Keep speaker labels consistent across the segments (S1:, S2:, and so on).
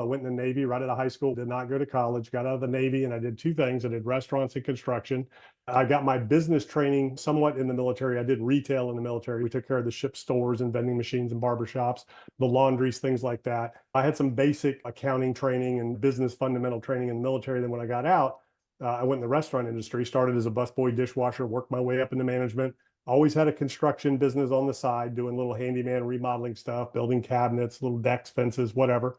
S1: I went in the Navy right out of high school, did not go to college, got out of the Navy, and I did two things. I did restaurants and construction. I got my business training somewhat in the military. I did retail in the military. We took care of the ship stores and vending machines and barbershops, the laundries, things like that. I had some basic accounting training and business fundamental training in the military. Then when I got out, I went in the restaurant industry, started as a busboy dishwasher, worked my way up into management. Always had a construction business on the side, doing little handyman remodeling stuff, building cabinets, little decks, fences, whatever.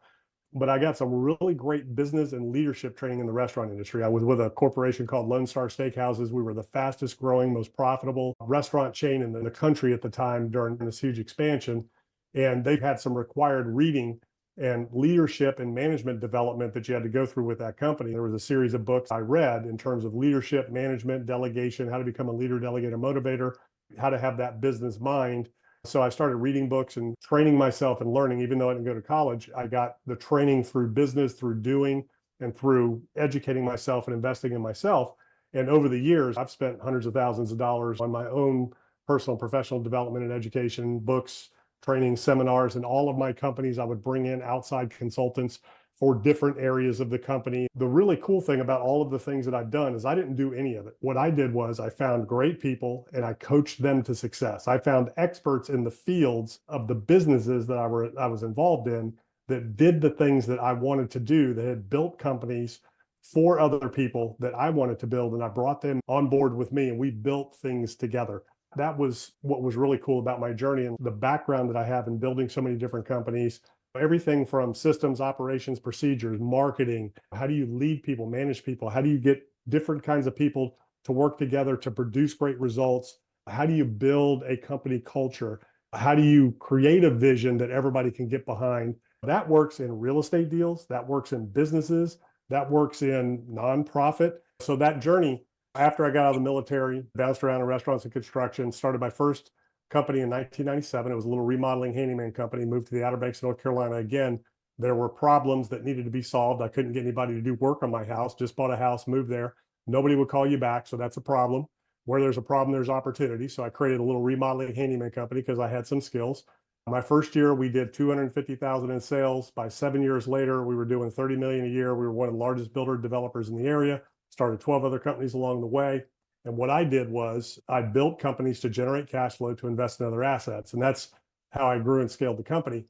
S1: But I got some really great business and leadership training in the restaurant industry. I was with a corporation called Lone Star Steakhouses. We were the fastest growing, most profitable restaurant chain in the country at the time during this huge expansion. And they've had some required reading and leadership and management development that you had to go through with that company. There was a series of books I read in terms of leadership, management, delegation, how to become a leader, delegator, motivator, how to have that business mind. So I started reading books and training myself and learning. Even though I didn't go to college, I got the training through business, through doing, and through educating myself and investing in myself. And over the years, I've spent hundreds of thousands of dollars on my own personal professional development and education, books, training, seminars, and all of my companies. I would bring in outside consultants for different areas of the company. The really cool thing about all of the things that I've done is I didn't do any of it. What I did was I found great people and I coached them to success. I found experts in the fields of the businesses that I was involved in that did the things that I wanted to do, that had built companies for other people that I wanted to build. And I brought them on board with me and we built things together. That was what was really cool about my journey and the background that I have in building so many different companies. Everything from systems, operations, procedures, marketing. How do you lead people, manage people? How do you get different kinds of people to work together to produce great results? How do you build a company culture? How do you create a vision that everybody can get behind? That works in real estate deals. That works in businesses. That works in nonprofit. So that journey, after I got out of the military, bounced around in restaurants and construction, started my first company in 1997. It was a little remodeling handyman company, moved to the Outer Banks of North Carolina. Again, there were problems that needed to be solved. I couldn't get anybody to do work on my house, just bought a house, moved there. Nobody would call you back. So that's a problem. Where there's a problem, there's opportunity. So I created a little remodeling handyman company because I had some skills. My first year, we did 250,000 in sales. By 7 years later, we were doing 30 million a year. We were one of the largest builder developers in the area, started 12 other companies along the way. And what I did was I built companies to generate cash flow to invest in other assets. And that's how I grew and scaled the company.